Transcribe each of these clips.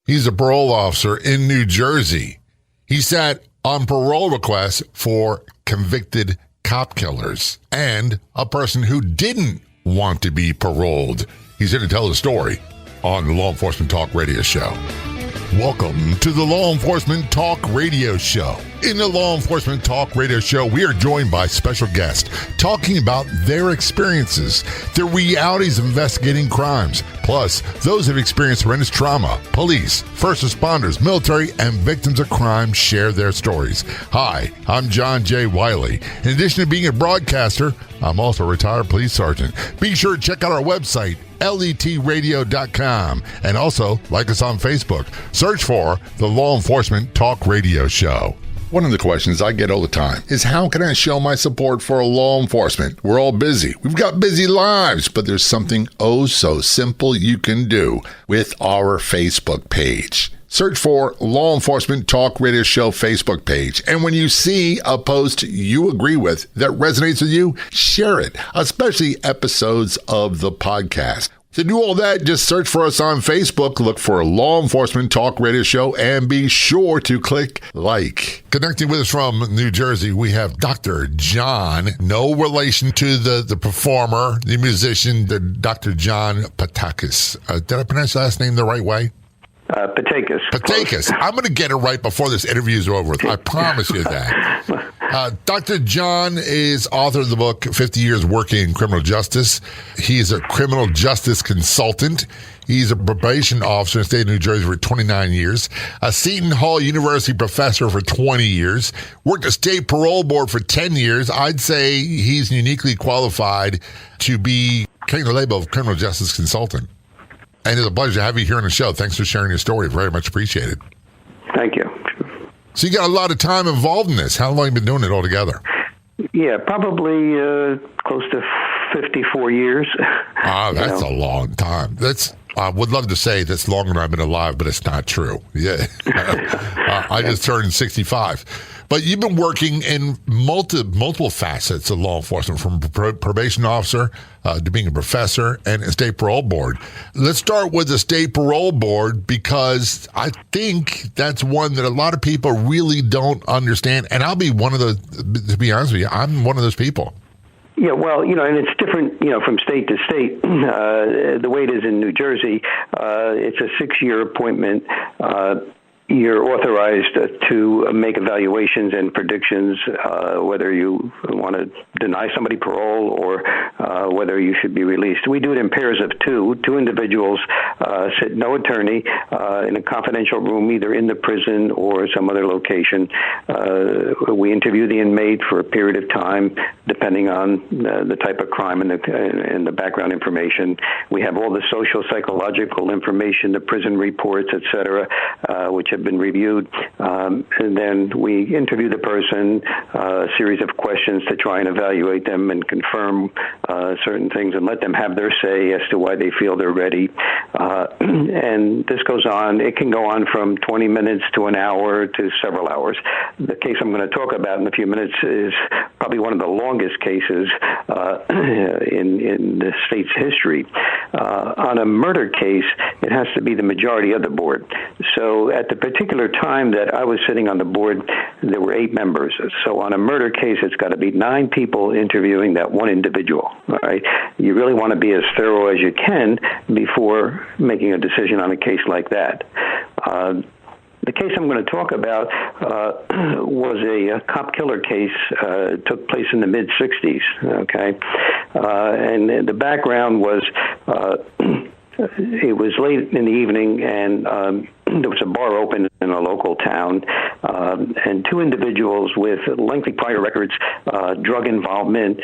He's a parole officer in New Jersey. He sat on parole requests for convicted cop killers and a person who didn't want to be paroled. He's here to tell the story on the Law Enforcement Talk Radio Show. Welcome to the Law Enforcement Talk Radio Show. In the Law Enforcement Talk Radio Show, we are joined by special guests talking about their experiences, the realities of investigating crimes, plus those who have experienced horrendous trauma. Police, first responders, military, and victims of crime share their stories. Hi, I'm John J. Wiley. In addition to being a broadcaster, I'm also a retired police sergeant. Be sure to check out our website, letradio.com, and also like us on Facebook. Search for the Law Enforcement Talk Radio Show. One of the questions I get all the time is, how can I show my support for law enforcement? We're all busy. We've got busy lives, but there's something oh so simple you can do with our Facebook page. Search for Law Enforcement Talk Radio Show Facebook page. And when you see a post you agree with that resonates with you, share it, especially episodes of the podcast. To do all that, just search for us on Facebook, look for Law Enforcement Talk Radio Show, and be sure to click like. Connecting with us from New Jersey, we have Dr. John, no relation to the performer, the musician, the Dr. John Paitakes. Did I pronounce the last name the right way? Paitakes. Paitakes. I'm going to get it right before this interview is over with. I promise you that. Dr. John is author of the book, 50 Years Working in Criminal Justice. He's a criminal justice consultant. He's a probation officer in the state of New Jersey for 29 years, a Seton Hall University professor for 20 years, worked at State Parole Board for 10 years. I'd say he's uniquely qualified to be carrying the label of criminal justice consultant. And it's a pleasure to have you here on the show. Thanks for sharing your story. Very much appreciated. Thank you. So you got a lot of time involved in this. How long have you been doing it altogether? Yeah, probably close to 54 years. That's a long time. I would love to say that's longer than I've been alive, but it's not true. Yeah, I just turned 65. But you've been working in multiple facets of law enforcement, from probation officer to being a professor and a state parole board. Let's start with the state parole board, because I think that's one that a lot of people really don't understand. And I'll be one of those, to be honest with you, I'm one of those people. Yeah, well, and it's different, from state to state. The way it is in New Jersey, it's a 6-year appointment. You're authorized to make evaluations and predictions, whether you want to deny somebody parole or whether you should be released. We do it in pairs of two. Two individuals sit, no attorney, in a confidential room, either in the prison or some other location. We interview the inmate for a period of time, depending on the type of crime and the background information. We have all the social, psychological information, the prison reports, et cetera, which have been reviewed, and then we interview the person, a series of questions to try and evaluate them and confirm certain things and let them have their say as to why they feel they're ready. And this goes on. It can go on from 20 minutes to an hour to several hours. The case I'm going to talk about in a few minutes is probably one of the longest cases in the state's history. On a murder case, it has to be the majority of the board. So at the particular time that I was sitting on the board, there were 8 members. So on a murder case, it's got to be 9 people interviewing that one individual. All right? You really want to be as thorough as you can before making a decision on a case like that. The case I'm going to talk about was a cop killer case. It took place in the mid-'60s, okay? And the background was it was late in the evening, and there was a bar open in a local town, and 2 individuals with lengthy prior records, drug involvement,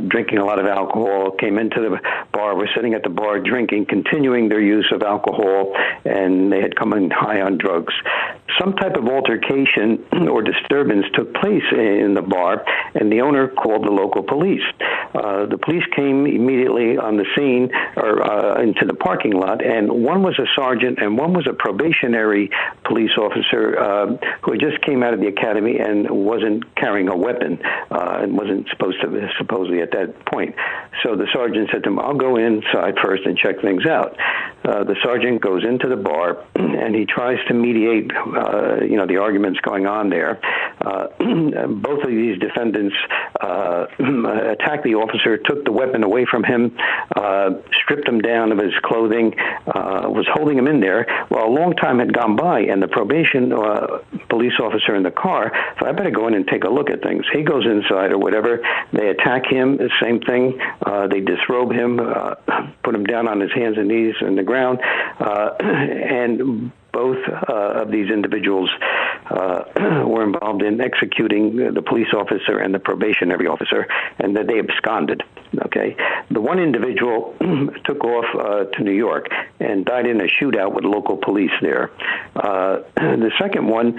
drinking a lot of alcohol, came into the bar, were sitting at the bar drinking, continuing their use of alcohol, and they had come in high on drugs. Some type of altercation or disturbance took place in the bar, and the owner called the local police. The police came immediately on the scene, or into the parking lot, and one was a sergeant and one was a probationary police officer who just came out of the academy and wasn't carrying a weapon and wasn't supposedly at that point. So the sergeant said to him, "I'll go inside first and check things out." the sergeant goes into the bar and he tries to mediate, the arguments going on there. Both of these defendants attacked the officer, took the weapon away from him, stripped him down of his clothing, was holding him in there. Well, a long time had gone by, and the probation police officer in the car thought, I better go in and take a look at things. He goes inside or whatever. They attack him, the same thing. They disrobe him, put him down on his hands and knees in the ground, and both of these individuals were involved in executing the police officer and the probationary officer, and that they absconded. Okay, the one individual took off to New York and died in a shootout with local police there. The second one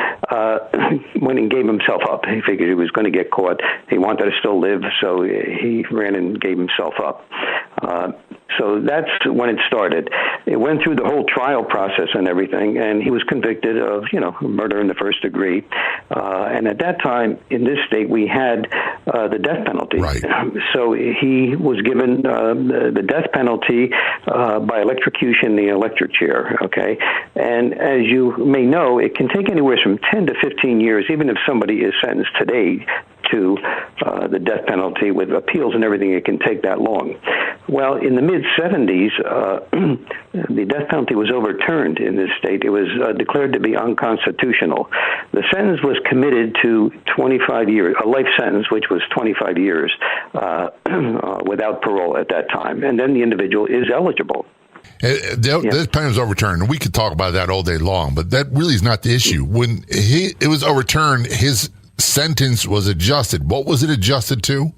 went and gave himself up. He figured he was going to get caught. He wanted to still live, so he ran and gave himself up. So that's when it started. It went through the whole trial process and everything, and he was convicted of, murder in the first degree. And at that time, in this state, we had the death penalty. Right. So he was given the death penalty by electrocution in the electric chair, okay? And as you may know, it can take anywhere from 10 to 15 years, even if somebody is sentenced today to the death penalty with appeals and everything, it can take that long. Well, in the mid-'70s, the death penalty was overturned in this state. It was declared to be unconstitutional. The sentence was committed to 25 years, a life sentence, which was 25 years without parole at that time. And then the individual is eligible. This penalty was overturned, and we could talk about that all day long, but that really is not the issue. When it was overturned, his sentence was adjusted. What was it adjusted to?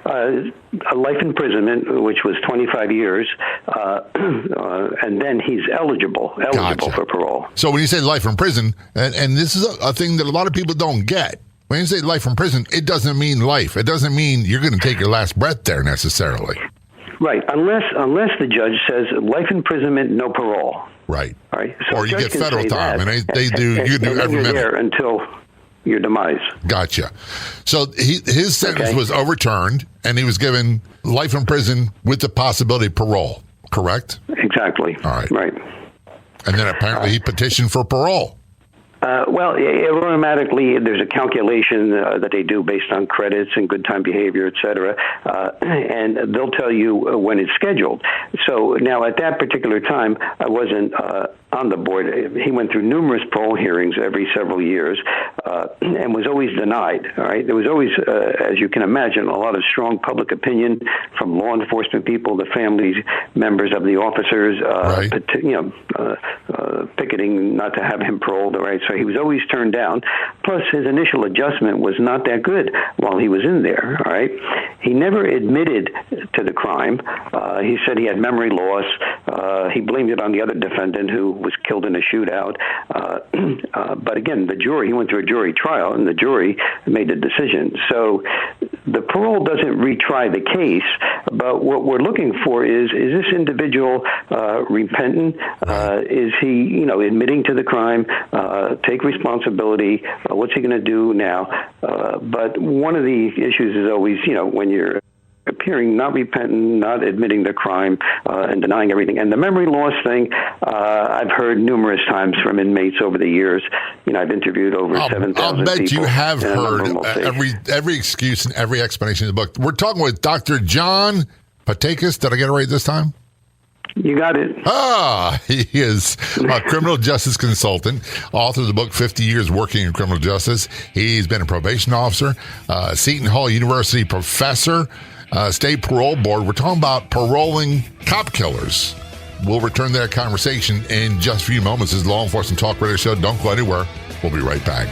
A life imprisonment, which was 25 years, and then he's eligible Gotcha. for parole. So when you say life in prison, and this is a thing that a lot of people don't get, when you say life in prison, it doesn't mean life. It doesn't mean you're going to take your last breath there necessarily. Right, unless the judge says life imprisonment, no parole. Right. All right. So or you get federal time, and they do. You do every minute there until your demise. Gotcha. So his sentence was overturned, and he was given life in prison with the possibility of parole, correct? Exactly. All right. Right. And then apparently he petitioned for parole. Well, automatically, there's a calculation that they do based on credits and good time behavior, et cetera, and they'll tell you when it's scheduled. So now at that particular time, I wasn't on the board. He went through numerous parole hearings every several years and was always denied. All right, there was always, as you can imagine, a lot of strong public opinion from law enforcement people, the families, members of the officers, picketing not to have him paroled. All right, so he was always turned down. Plus, his initial adjustment was not that good while he was in there. All right, he never admitted to the crime. He said he had memory loss. He blamed it on the other defendant who was killed in a shootout. But again, the jury, he went through a jury trial, and the jury made the decision. So the parole doesn't retry the case, but what we're looking for is this individual repentant? Is he, admitting to the crime, take responsibility? What's he going to do now? But one of the issues is always, when you're appearing not repentant, not admitting the crime, and denying everything. And the memory loss thing, I've heard numerous times from inmates over the years. I've interviewed over 7,000 people. I'll bet you have heard every excuse and every explanation in the book. We're talking with Dr. John Paitakes. Did I get it right this time? You got it. He is a criminal justice consultant, author of the book 50 Years Working in Criminal Justice. He's been a probation officer, Seton Hall University professor, State Parole Board. We're talking about paroling cop killers. We'll return to that conversation in just a few moments. This is Law Enforcement Talk Radio Show. Don't go anywhere. We'll be right back.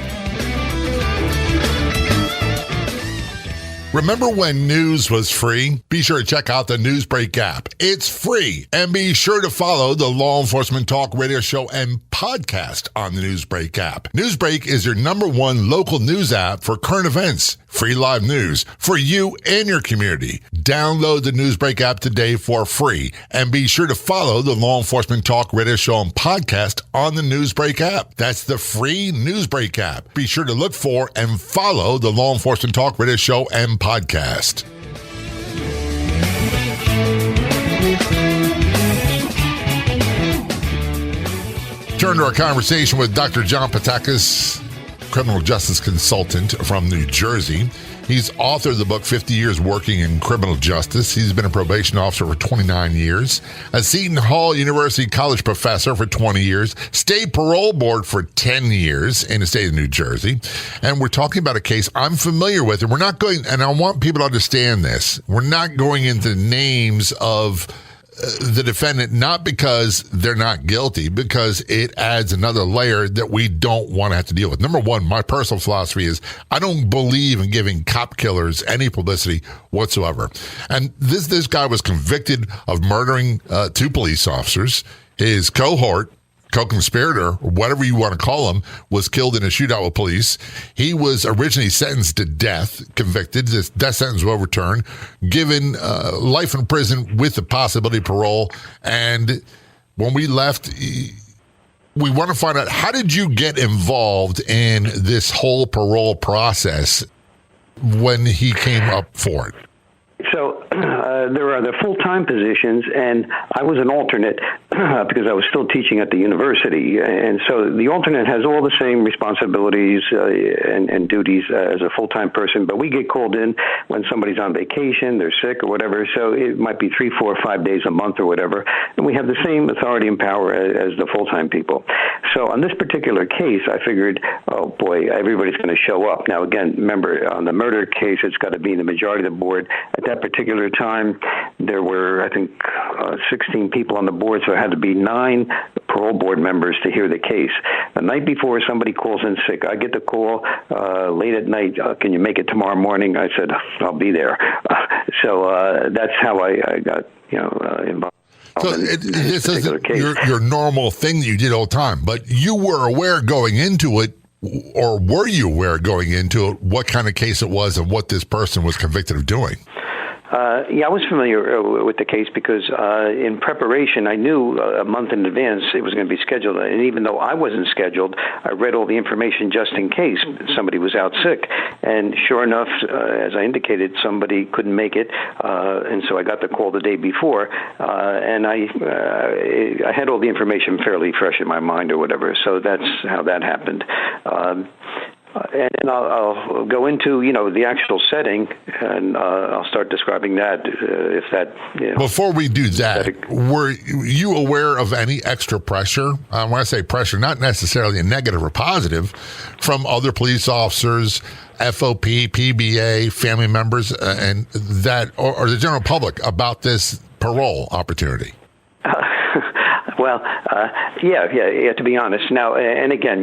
Remember when news was free? Be sure to check out the Newsbreak app. It's free. And be sure to follow the Law Enforcement Talk Radio Show and podcast on the Newsbreak app. Newsbreak is your #1 local news app for current events. Free live news for you and your community. Download the Newsbreak app today for free. And be sure to follow the Law Enforcement Talk Radio Show and podcast on the Newsbreak app. That's the free Newsbreak app. Be sure to look for and follow the Law Enforcement Talk Radio Show and podcast. Return to our conversation with Dr. John Paitakes, criminal justice consultant from New Jersey. He's authored the book, 50 Years Working in Criminal Justice. He's been a probation officer for 29 years, a Seton Hall University college professor for 20 years, State Parole Board for 10 years in the state of New Jersey. And we're talking about a case I'm familiar with, and we're not going, and I want people to understand this, we're not going into names of the defendant, not because they're not guilty, because it adds another layer that we don't want to have to deal with. Number one, my personal philosophy is I don't believe in giving cop killers any publicity whatsoever. And this guy was convicted of murdering two police officers. His cohort, co-conspirator, or whatever you want to call him, was killed in a shootout with police. He was originally sentenced to death, convicted. This death sentence was overturned, given life in prison with the possibility of parole. And when we left, we want to find out, how did you get involved in this whole parole process when he came up for it? So there are the full-time positions, and I was an alternate because I was still teaching at the university. And so the alternate has all the same responsibilities and duties as a full-time person, but we get called in when somebody's on vacation, they're sick or whatever, so it might be 3, 4, 5 days a month or whatever, and we have the same authority and power as the full-time people. So on this particular case, I figured, oh boy, everybody's going to show up. Now again, remember, on the murder case, it's got to be the majority of the board. At that particular time, there were, I think, 16 people on the board, so it had to be 9 parole board members to hear the case. The night before, somebody calls in sick. I get the call late at night, can you make it tomorrow morning? I said, I'll be there. So that's how I got involved. So this isn't your normal thing that you did all the time, but you were aware going into it, or were you aware going into it, what kind of case it was and what this person was convicted of doing? Yeah, I was familiar with the case because in preparation, I knew a month in advance it was going to be scheduled. And even though I wasn't scheduled, I read all the information just in case somebody was out sick. And sure enough, as I indicated, somebody couldn't make it. And so I got the call the day before. And I had all the information fairly fresh in my mind or whatever. So that's how that happened. And I'll go into, the actual setting, and I'll start describing that if that... Before we do that, were you aware of any extra pressure? When I say pressure, not necessarily a negative or positive, from other police officers, FOP, PBA, family members, and that, or the general public about this parole opportunity? Well, yeah, to be honest. Now, and again,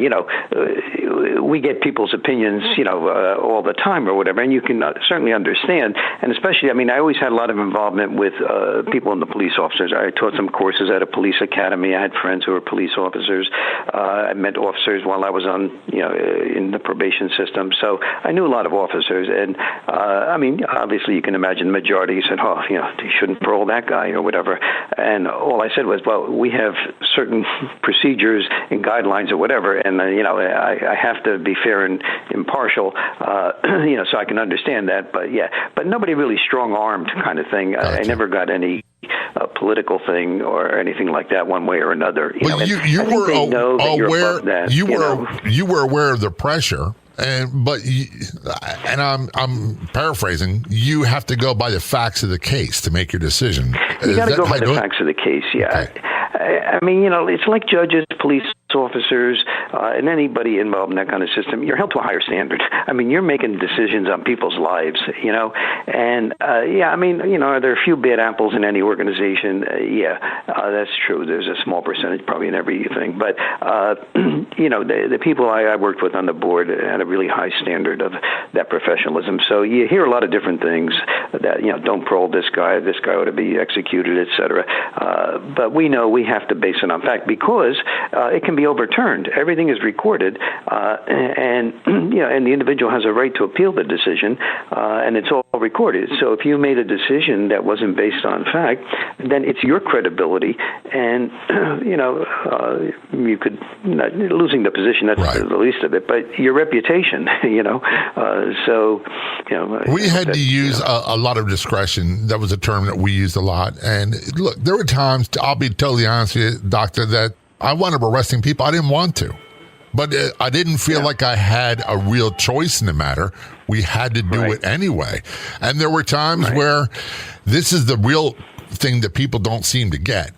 we get people's opinions, all the time or whatever, and you can certainly understand. And especially, I always had a lot of involvement with people in the police officers. I taught some courses at a police academy. I had friends who were police officers. I met officers while I was on, in the probation system. So I knew a lot of officers. And, obviously you can imagine the majority said, you shouldn't parole that guy or whatever. And all I said was, well, we have certain procedures and guidelines or whatever, and I have to be fair and impartial, so I can understand that. But nobody really strong-armed kind of thing. Gotcha. I never got any political thing or anything like that, one way or another. Well, you were aware. You were aware of the pressure. But I'm paraphrasing. You have to go by the facts of the case to make your decision. You got to go by the facts of the case. Yeah. Okay. It's like judges, police officers, and anybody involved in that kind of system. You're held to a higher standard. You're making decisions on people's lives, And, are there a few bad apples in any organization? That's true. There's a small percentage probably in everything. But, the people I worked with on the board had a really high standard of that professionalism. So you hear a lot of different things that, don't parole this guy ought to be executed, et cetera. But we know we have to base it on fact because it can be overturned. Everything is recorded, and the individual has a right to appeal the decision, and it's all recorded. So if you made a decision that wasn't based on fact, then it's your credibility, and you could losing the position. That's right. The least of it, but your reputation. We had to use a lot of discretion. That was a term that we used a lot. And look, there were times, I'll be totally honest with you, Doctor, that I wound up arresting people I didn't want to. But I didn't feel like I had a real choice in the matter. We had to do it anyway. And there were times where this is the real thing that people don't seem to get.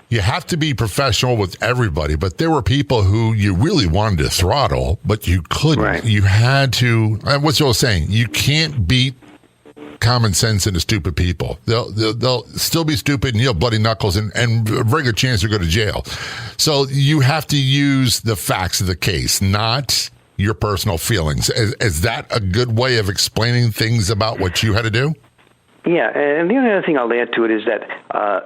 You have to be professional with everybody, but there were people who you really wanted to throttle, but you couldn't. Right. You had to, and what's Joel saying? You can't beat common sense into stupid people. They'll still be stupid and you'll bloody knuckles and a very good chance to go to jail. So you have to use the facts of the case, not your personal feelings. Is that a good way of explaining things about what you had to do? Yeah, and the only other thing I'll add to it is that,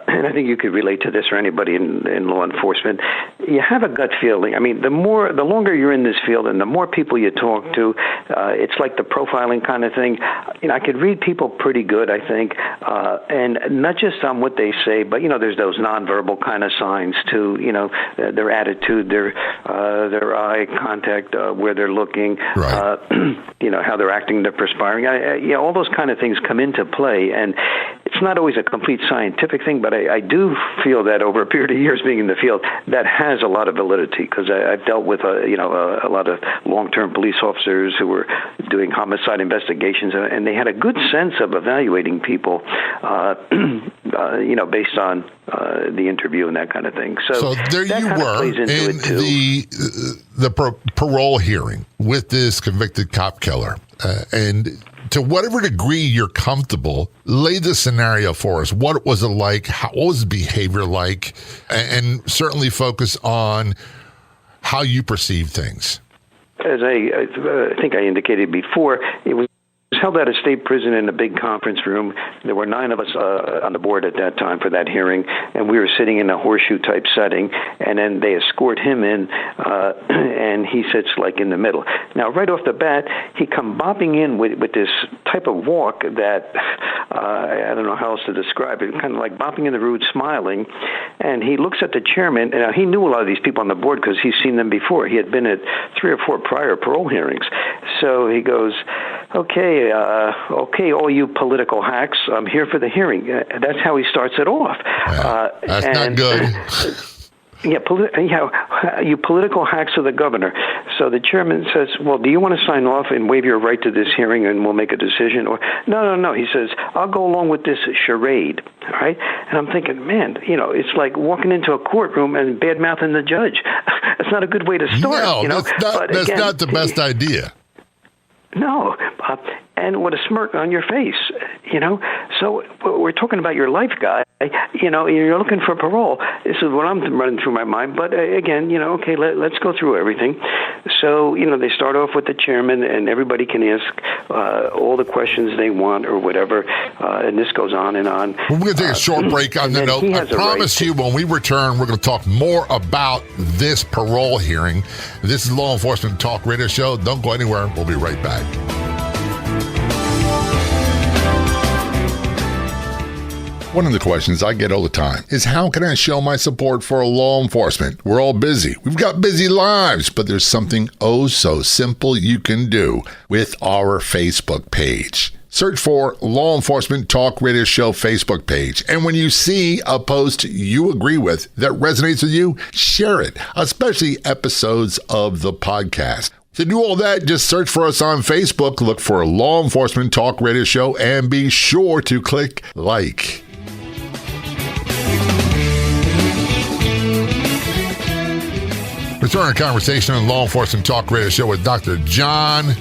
and I think you could relate to this or anybody in law enforcement, you have a gut feeling. I mean, the longer you're in this field and the more people you talk to, it's like the profiling kind of thing. You know, I could read people pretty good, I think, and not just on what they say, but, you know, there's those nonverbal kind of signs too, you know, their attitude, their eye contact, where they're looking, you know, how they're acting, they're perspiring. All those kind of things come into play. And it's not always a complete scientific thing, but I do feel that over a period of years being in the field, that has a lot of validity, because I've dealt with a lot of long-term police officers who were doing homicide investigations, and they had a good sense of evaluating people, you know, based on the interview and that kind of thing. So there you were in the parole hearing with this convicted cop killer, and to whatever degree you're comfortable, lay the scenario for us. What was it like? What was his behavior like? And certainly focus on how you perceive things. As I think I indicated before, it was held at a state prison in a big conference room. There were 9 of us on the board at that time for that hearing, and we were sitting in a horseshoe-type setting, and then they escort him in, and he sits, like, in the middle. Now, right off the bat, he come bopping in with this type of walk that, I don't know how else to describe it, kind of like bopping in the road, smiling, and he looks at the chairman, and he knew a lot of these people on the board because he's seen them before. He had been at 3 or 4 prior parole hearings. So he goes, okay, all you political hacks, I'm here for the hearing. That's how he starts it off. That's not good. You political hacks of the governor. So the chairman says, well, do you want to sign off and waive your right to this hearing and we'll make a decision? Or no. He says, I'll go along with this charade. All right? And I'm thinking, man, you know, it's like walking into a courtroom and bad-mouthing the judge. That's not a good way to start. No, you know? that's not the best idea. No, and with a smirk on your face, you know. So we're talking about your life, guy. You know, you're looking for parole. This is what I'm running through my mind. But again, you know, okay, let's go through everything. So, you know, they start off with the chairman, and everybody can ask all the questions they want or whatever, and this goes on and on. We're going to take a short break on the note. I promise you, when we return, we're going to talk more about this parole hearing. This is Law Enforcement Talk Radio Show. Don't go anywhere. We'll be right back. One of the questions I get all the time is, how can I show my support for law enforcement? We're all busy. We've got busy lives, but there's something oh so simple you can do with our Facebook page. Search for Law Enforcement Talk Radio Show Facebook page. And when you see a post you agree with that resonates with you, share it, especially episodes of the podcast. To do all that, just search for us on Facebook, look for Law Enforcement Talk Radio Show, and be sure to click like. Return to conversation on Law Enforcement Talk Radio Show with Dr. John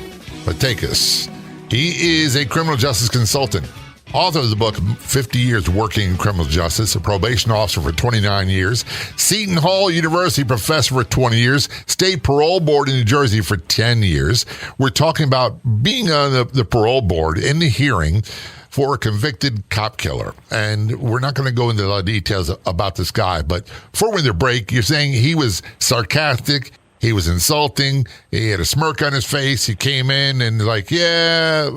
Paitakes. He is a criminal justice consultant, author of the book 50 Years Working in Criminal Justice, a probation officer for 29 years, Seton Hall University professor for 20 years, State Parole Board in New Jersey for 10 years. We're talking about being on the parole board in the hearing for a convicted cop killer. And we're not going to go into a lot of details about this guy, but before we went to break, you're saying he was sarcastic, he was insulting, he had a smirk on his face, he came in and like, yeah,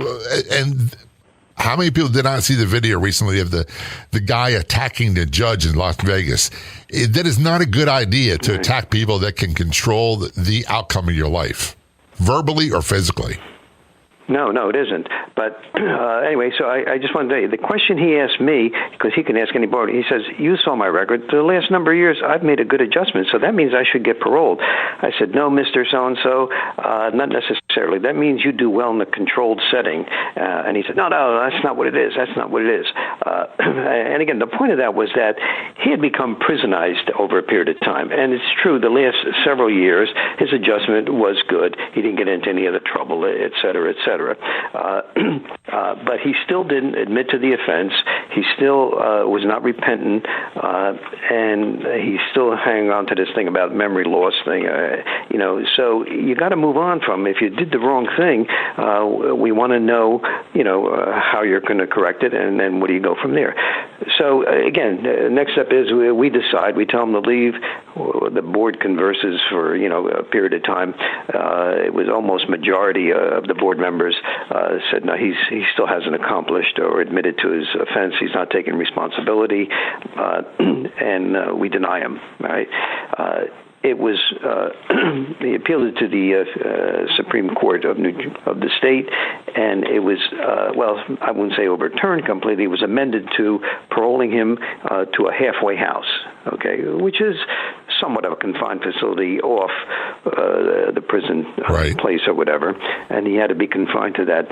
and how many people did not see the video recently of the guy attacking the judge in Las Vegas? That is not a good idea to attack people that can control the outcome of your life, verbally or physically. No, it isn't. But anyway, so I just wanted to tell you, the question he asked me, because he can ask anybody, he says, you saw my record. The last number of years, I've made a good adjustment, so that means I should get paroled. I said, no, Mr. So-and-so, not necessarily. That means you do well in a controlled setting. And he said, no, that's not what it is. That's not what it is. And again, the point of that was that he had become prisonized over a period of time. And it's true, the last several years, his adjustment was good. He didn't get into any other trouble, et cetera, et cetera. But he still didn't admit to the offense. He still was not repentant, and he's still hanging on to this thing about memory loss thing. So you got to move on from, if you did the wrong thing, we want to know, how you're going to correct it, and then where do you go from there? So again, the next step is we decide. We tell him to leave. The board converses for a period of time. It was almost majority of the board members said no, he still hasn't accomplished or admitted to his offense. He's not taking responsibility, and we deny him. Right. It was he appealed to the Supreme Court of the state, and it was I wouldn't say overturned completely. It was amended to paroling him to a halfway house, which is somewhat of a confined facility off the prison place or whatever, and he had to be confined to that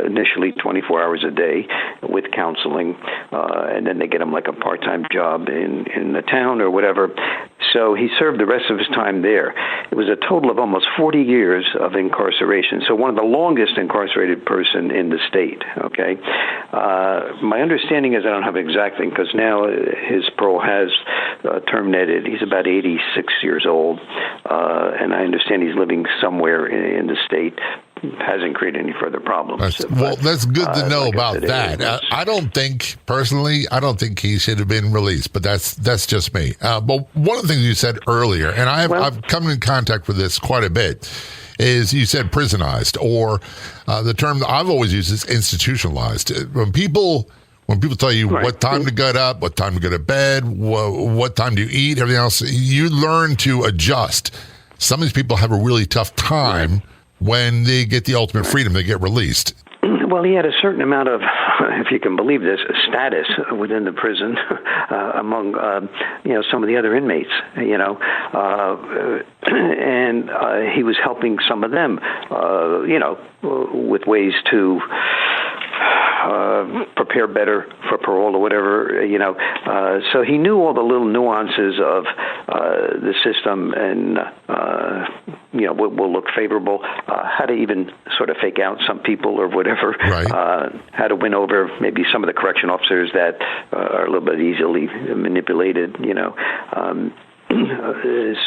initially 24 hours a day with counseling, and then they get him like a part-time job in the town or whatever. So he served the rest of his time there. It was a total of almost 40 years of incarceration. So one of the longest incarcerated person in the state. My understanding is, I don't have exactly, because now his parole has terminated. He's about 86 years old, and I understand he's living somewhere in the state. Hasn't created any further problems. That's good to know about that. I don't think he should have been released, but that's just me. But one of the things you said earlier, and I've come in contact with this quite a bit, is you said prisonized, or the term that I've always used is institutionalized. When people tell you what time to get up, what time to go to bed, what time to eat, everything else, you learn to adjust. Some of these people have a really tough time when they get the ultimate freedom, they get released. Well, he had a certain amount of, if you can believe this, status within the prison among, some of the other inmates, and he was helping some of them, with ways to prepare better for parole or whatever, so he knew all the little nuances of the system and, what will look favorable, how to even sort of fake out some people or whatever, how to win over maybe some of the correction officers that are a little bit easily manipulated,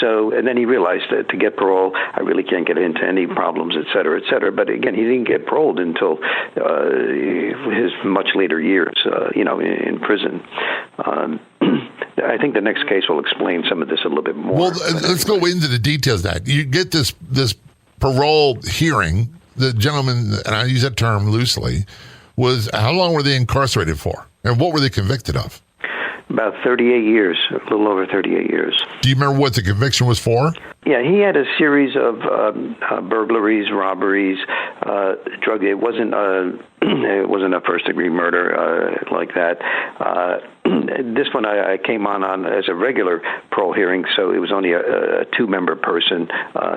So, and then he realized that to get parole, I really can't get into any problems, et cetera, et cetera. But again, he didn't get paroled until his much later years, in prison. I think the next case will explain some of this a little bit more. Well, let's go into the details of that. You get this parole hearing. The gentleman, and I use that term loosely, was how long were they incarcerated for? And what were they convicted of? About 38 years, a little over 38 years. Do you remember what the conviction was for? Yeah, he had a series of burglaries, robberies, drug. It wasn't a first-degree murder like that. This one I came on as a regular parole hearing, so it was only a two-member person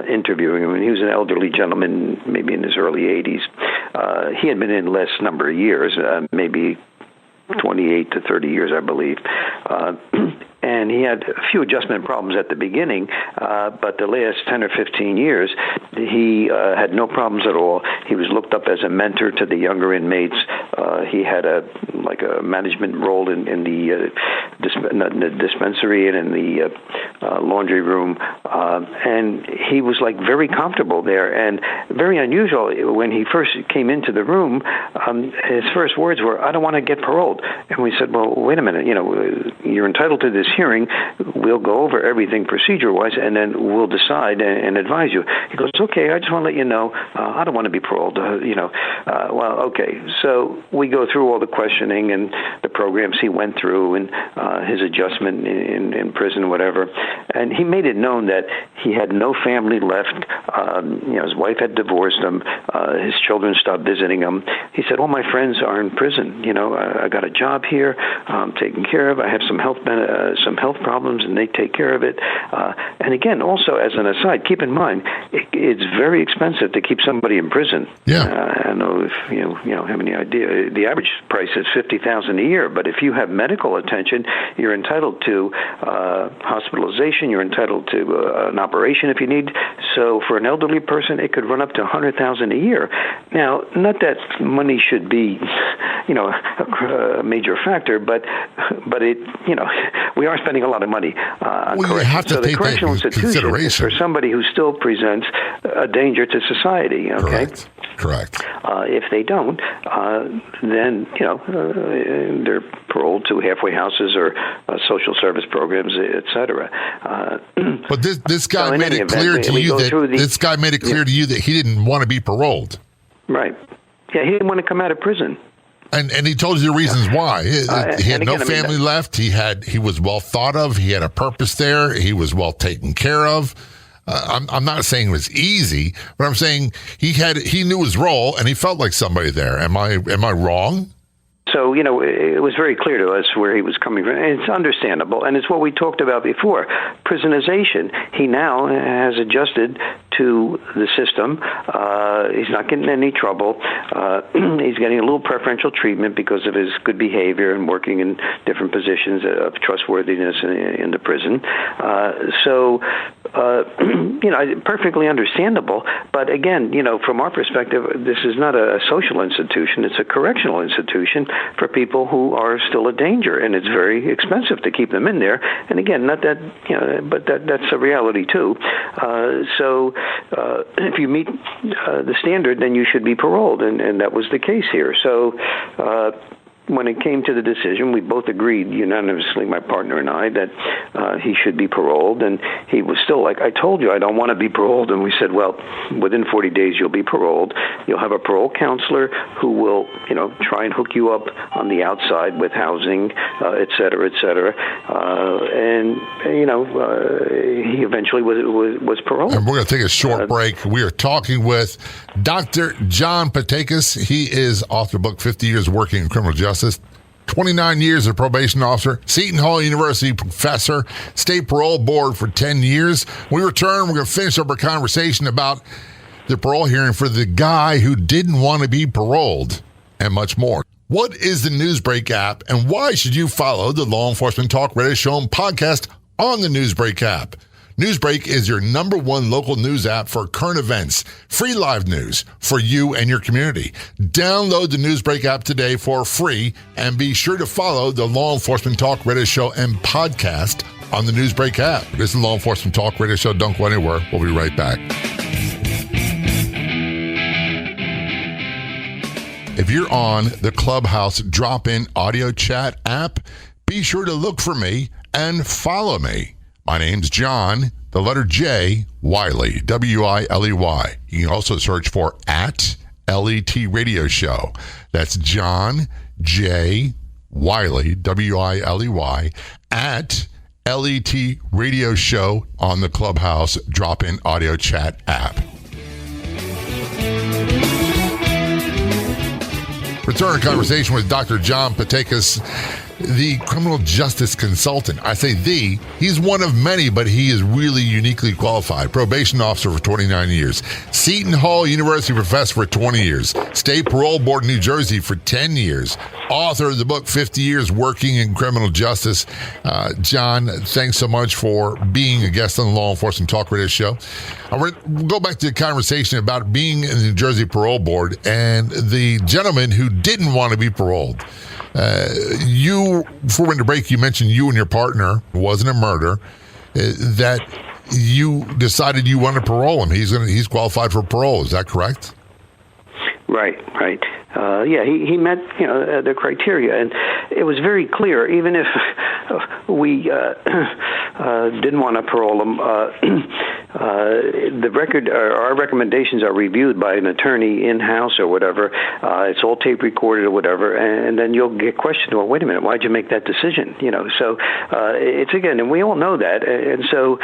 interviewing him. And he was an elderly gentleman, maybe in his early 80s. He had been in less number of years, maybe 28 to 30 years, I believe. And he had a few adjustment problems at the beginning, but the last 10 or 15 years, he had no problems at all. He was looked up as a mentor to the younger inmates. He had a management role in the dispensary and in the laundry room, and he was very comfortable there and very unusual. When he first came into the room, his first words were, "I don't want to get paroled." And we said, "Well, wait a minute. You're entitled to this hearing. We'll go over everything procedure-wise, and then we'll decide and advise you." He goes, "Okay, I just want to let you know, I don't want to be paroled." Well, okay. So we go through all the questioning and the programs he went through and his adjustment in prison, whatever. And he made it known that He had no family left. His wife had divorced him. His children stopped visiting him. He said, all my friends are in prison. I got a job here. I'm taken care of. I have some health problems, and they take care of it. And again, also as an aside, keep in mind, it's very expensive to keep somebody in prison. Yeah. I don't know if you have any idea. The average price is $50,000 a year, but if you have medical attention, you're entitled to hospitalization. You're entitled to an operation if you need. So for an elderly person, it could run up to $100,000 a year. Now, not that money should be, a major factor, but it, we are spending a lot of money on corrections. You have to so the correctional institution is for somebody who still presents a danger to society. Okay. Correct. If they don't, then they're paroled to halfway houses or social service programs, etc. But this guy made it clear to you that he didn't want to be paroled. Right. Yeah, he didn't want to come out of prison. And he told you the reasons why. He had no family left. He was well thought of. He had a purpose there. He was well taken care of. I'm not saying it was easy, but I'm saying he knew his role and he felt like somebody there. Am I wrong? So, it was very clear to us where he was coming from. And it's understandable. And it's what we talked about before. Prisonization. He now has adjusted to the system. He's not getting in any trouble. He's getting a little preferential treatment because of his good behavior and working in different positions of trustworthiness in the prison. Perfectly understandable. But again, from our perspective, this is not a social institution. It's a correctional institution for people who are still a danger, and it's very expensive to keep them in there. And again, not that, but that's a reality too. So if you meet the standard, then you should be paroled, and that was the case here. So when it came to the decision, we both agreed unanimously, my partner and I, that he should be paroled. And he was still like, I told you I don't want to be paroled. And we said, well, within 40 days you'll be paroled. You'll have a parole counselor who will, try and hook you up on the outside with housing, et cetera, et cetera. He eventually was paroled. And we're going to take a short break. We are talking with Dr. John Paitakes. He is author of the book 50 Years Working in Criminal Justice. 29 years as a probation officer, Seton Hall University professor, State Parole Board for 10 years. When we return, we're going to finish up our conversation about the parole hearing for the guy who didn't want to be paroled and much more. What is the Newsbreak app and why should you follow the Law Enforcement Talk Radio Show and podcast on the Newsbreak app? Newsbreak is your #1 local news app for current events, free live news for you and your community. Download the Newsbreak app today for free and be sure to follow the Law Enforcement Talk Radio Show and podcast on the Newsbreak app. This is Law Enforcement Talk Radio Show. Don't go anywhere. We'll be right back. If you're on the Clubhouse drop-in audio chat app, be sure to look for me and follow me. My name's John, the letter J, Wiley, W-I-L-E-Y. You can also search for @LET Radio Show. That's John J. Wiley, W-I-L-E-Y, @LET Radio Show on the Clubhouse drop-in audio chat app. Return to conversation with Dr. John Paitakes, the criminal justice consultant. I say he's one of many, but he is really uniquely qualified. Probation officer for 29 years. Seton Hall University professor for 20 years. State Parole Board in New Jersey for 10 years. Author of the book 50 Years Working in Criminal Justice. John, thanks so much for being a guest on the Law Enforcement Talk Radio Show. We'll go back to the conversation about being in the New Jersey Parole Board and the gentleman who didn't want to be paroled. Before we went to break, you mentioned you and your partner, it wasn't a murder, that you decided you wanted to parole him. He's qualified for parole. Is that correct? Right. He met the criteria, and it was very clear. Even if we didn't want to parole him, the record, our recommendations are reviewed by an attorney in-house or whatever. It's all tape recorded or whatever, and then you'll get questioned. Well, wait a minute, why'd you make that decision? So it's again, and we all know that, and so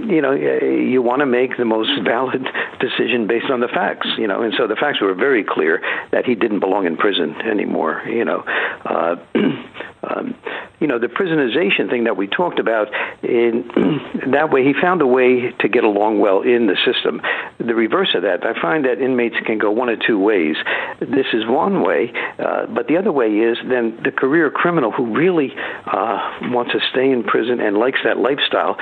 you want to make the most valid decision based on the facts. And so the facts were very clear that he didn't belong in prison anymore. The prisonization thing that we talked about, in that way he found a way to get along well in the system. The reverse of that, I find that inmates can go one of two ways. This is one way, but the other way is then the career criminal who really wants to stay in prison and likes that lifestyle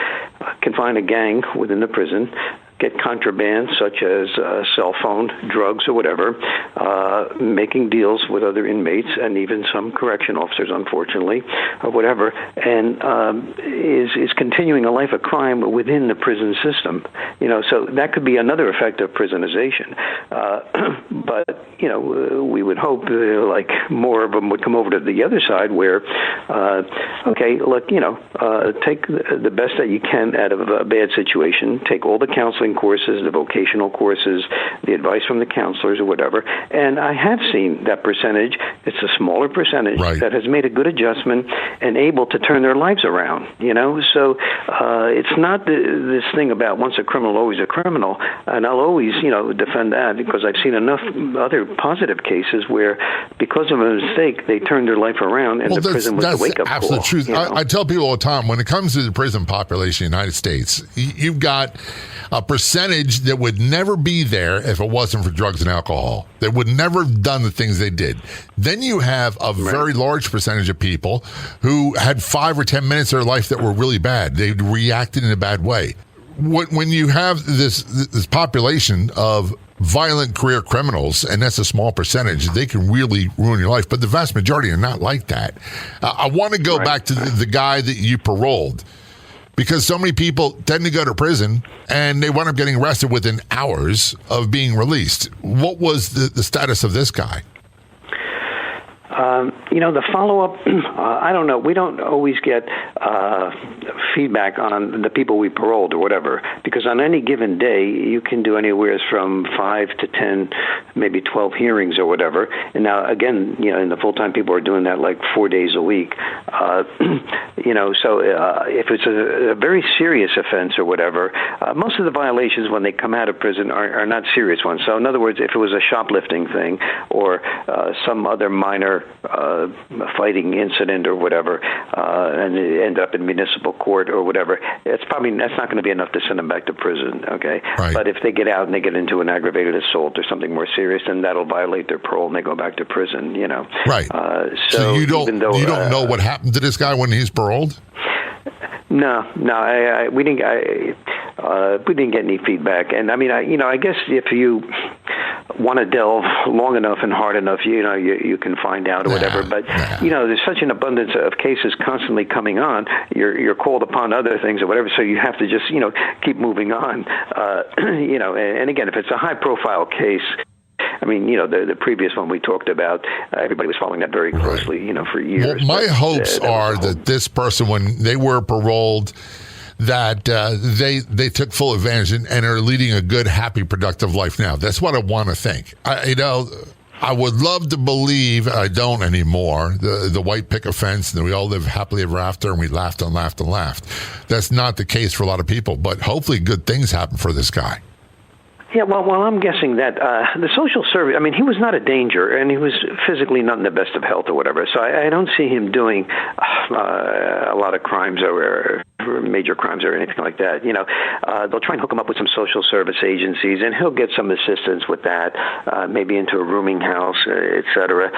can find a gang within the prison, get contraband such as cell phone, drugs, or whatever, making deals with other inmates and even some correction officers, unfortunately, or whatever, and is continuing a life of crime within the prison system. So that could be another effect of prisonization. But we would hope like more of them would come over to the other side where, okay, look, take the best that you can out of a bad situation, take all the counseling courses, the vocational courses, the advice from the counselors or whatever. And I have seen that percentage. It's a smaller percentage that has made a good adjustment and able to turn their lives around, So it's not this thing about once a criminal, always a criminal. And I'll always, defend that because I've seen enough other positive cases where because of a mistake, they turned their life around and the prison was the wake-up call. That's absolute truth. I tell people all the time, when it comes to the prison population in the United States, you've got a percentage that would never be there if it wasn't for drugs and alcohol. They would never have done the things they did. Then you have a very large percentage of people who had 5 or 10 minutes of their life that were really bad. They reacted in a bad way. When you have this population of violent career criminals, and that's a small percentage, they can really ruin your life. But the vast majority are not like that. I want to go back to the guy that you paroled, because so many people tend to go to prison and they wind up getting arrested within hours of being released. What was the status of this guy? The follow-up, I don't know. We don't always get feedback on the people we paroled or whatever, because on any given day, you can do anywhere from 5 to 10, maybe 12 hearings or whatever. And now, again, in the full-time people are doing that like 4 days a week. So if it's a very serious offense or whatever, most of the violations when they come out of prison are not serious ones. So in other words, if it was a shoplifting thing or some other minor fighting incident or whatever, and it end up in municipal court or whatever, that's not going to be enough to send them back to prison. Okay, but if they get out and they get into an aggravated assault or something more serious, then that'll violate their parole and they go back to prison. Right. So you don't know what happened to this guy when he's paroled? No, we didn't get any feedback, and I guess if you want to delve long enough and hard enough, you can find out or whatever. But there's such an abundance of cases constantly coming on. You're called upon other things or whatever, so you have to just keep moving on. And again, if it's a high-profile case. The previous one we talked about, everybody was following that very closely, for years. Well, my hopes are that this person, when they were paroled, that they took full advantage and are leading a good, happy, productive life now. That's what I want to think. I would love to believe, I don't anymore, the white picket fence, and we all live happily ever after, and we laughed and laughed and laughed. That's not the case for a lot of people, but hopefully good things happen for this guy. Yeah, well, I'm guessing that the social service, he was not a danger, and he was physically not in the best of health or whatever, so I don't see him doing a lot of crimes or major crimes or anything like that. They'll try and hook him up with some social service agencies, and he'll get some assistance with that, maybe into a rooming house, et cetera.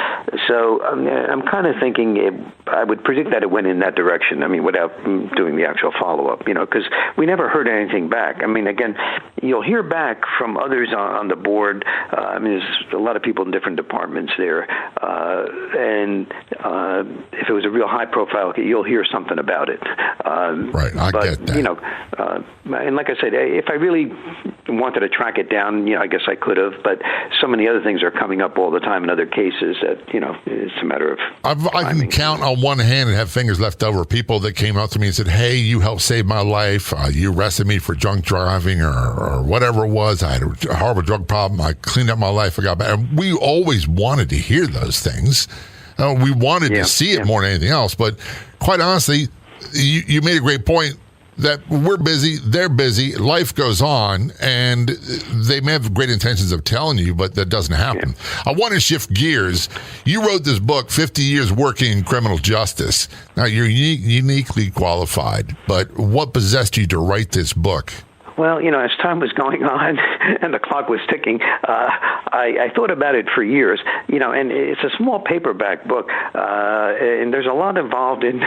So I'm kind of thinking I would predict that it went in that direction, without doing the actual follow-up, because we never heard anything back. Again, you'll hear back from others on the board. I mean, there's a lot of people in different departments there, and if it was a real high-profile case, you'll hear something about it. Right, I get that. You know, and like I said, if I really wanted to track it down, you know, I guess I could have. But so many other things are coming up all the time in other cases that, you know, it's a matter of. I can count on one hand and have fingers left over. People that came up to me and said, "Hey, you helped save my life. You arrested me for drunk driving or whatever it was. I had a horrible drug problem. I cleaned up my life. I got back." And we always wanted to hear those things. We wanted to see it more than anything else. But quite honestly, you made a great point that we're busy, they're busy, life goes on, and they may have great intentions of telling you, but that doesn't happen. I want to shift gears. You wrote this book, 50 Years Working in Criminal Justice. Now, you're uniquely qualified, but what possessed you to write this book? Well, you know, as time was going on and the clock was ticking, I thought about it for years, you know, and it's a small paperback book, and there's a lot involved in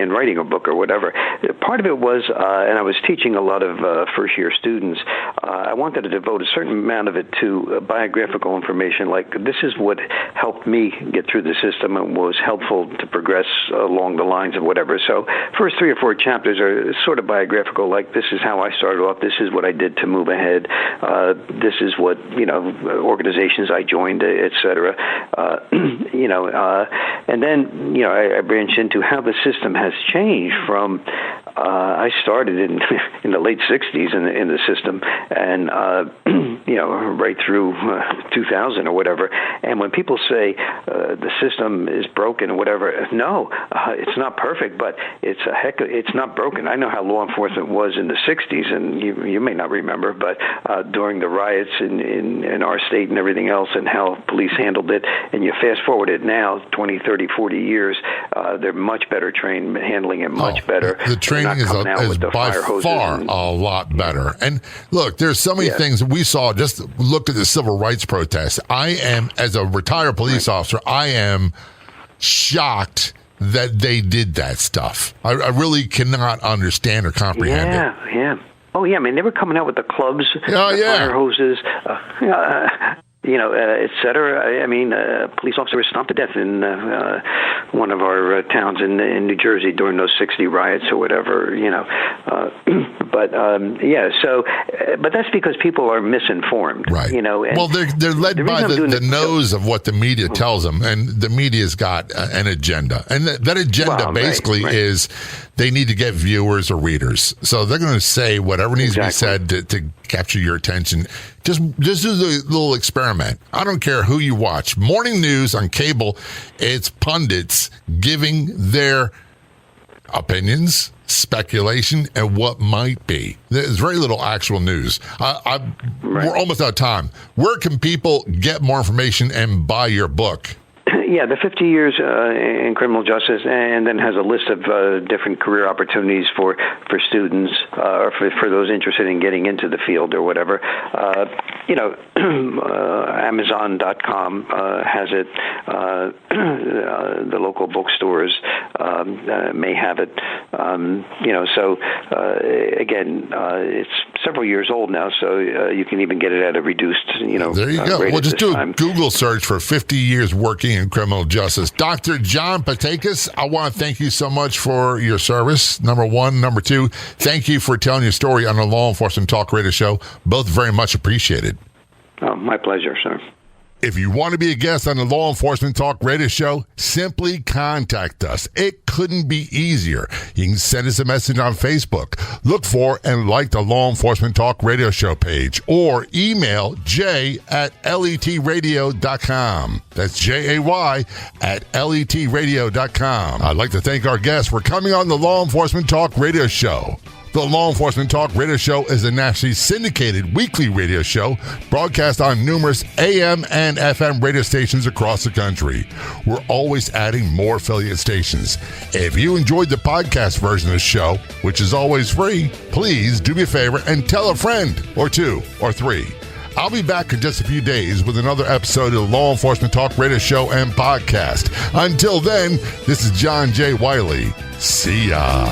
writing a book or whatever. Part of it was, and I was teaching a lot of first-year students, I wanted to devote a certain amount of it to biographical information, like this is what helped me get through the system and was helpful to progress along the lines of whatever. So first 3 or 4 chapters are sort of biographical, like this is how I started off, this is what I did to move ahead, this is what, you know, organizations I joined, et cetera. You know, and then, you know, I branched into how the system has changed from, I started in the late 60s in the system, and, you know, right through 2000 or whatever. And when people say the system is broken or whatever, no, it's not perfect, but it's not broken. I know how law enforcement was in the 60s, and you may not remember, but during the riots in our state and everything else, and how police handled it, and you fast forward it now, 20, 30, 40 years, they're much better trained, handling it much better. The training is by far a lot better. And look, there's so many things that we saw. Just look at the civil rights protests. I am, as a retired police officer, I am shocked that they did that stuff. I really cannot understand or comprehend it. Yeah. Oh, yeah. I mean, they were coming out with the clubs, fire hoses, you know, et cetera. I mean, police officer was stomped to death in one of our towns in New Jersey during those 60 riots or whatever, you know. But that's because people are misinformed, right? You know. And well, they're led by the nose of what the media tells them, and the media's got an agenda, and that agenda is they need to get viewers or readers, so they're going to say whatever needs to be said to capture your attention. Just do the little experiment. I don't care who you watch. Morning news on cable, it's pundits giving their opinions, speculation, and what might be. There's very little actual news. We're almost out of time. Where can people get more information and buy your book? Yeah, the 50 years in criminal justice, and then has a list of different career opportunities for students or for those interested in getting into the field or whatever. You know, Amazon.com has it. The local bookstores may have it. You know, so again, it's several years old now, so you can even get it at a reduced, you know. There you go. Well, just do a Google search for 50 years working in criminal justice. Dr. John Paitakes, I want to thank you so much for your service, number one. Number two, thank you for telling your story on the Law Enforcement Talk Radio Show. Both very much appreciated. Oh, my pleasure, sir. If you want to be a guest on the Law Enforcement Talk Radio Show, simply contact us. It couldn't be easier. You can send us a message on Facebook. Look for and like the Law Enforcement Talk Radio Show page, or email jay@letradio.com. That's JAY@letradio.com. I'd like to thank our guests for coming on the Law Enforcement Talk Radio Show. The Law Enforcement Talk Radio Show is a nationally syndicated weekly radio show broadcast on numerous AM and FM radio stations across the country. We're always adding more affiliate stations. If you enjoyed the podcast version of the show, which is always free, please do me a favor and tell a friend or two or three. I'll be back in just a few days with another episode of the Law Enforcement Talk Radio Show and podcast. Until then, this is John J. Wiley. See ya.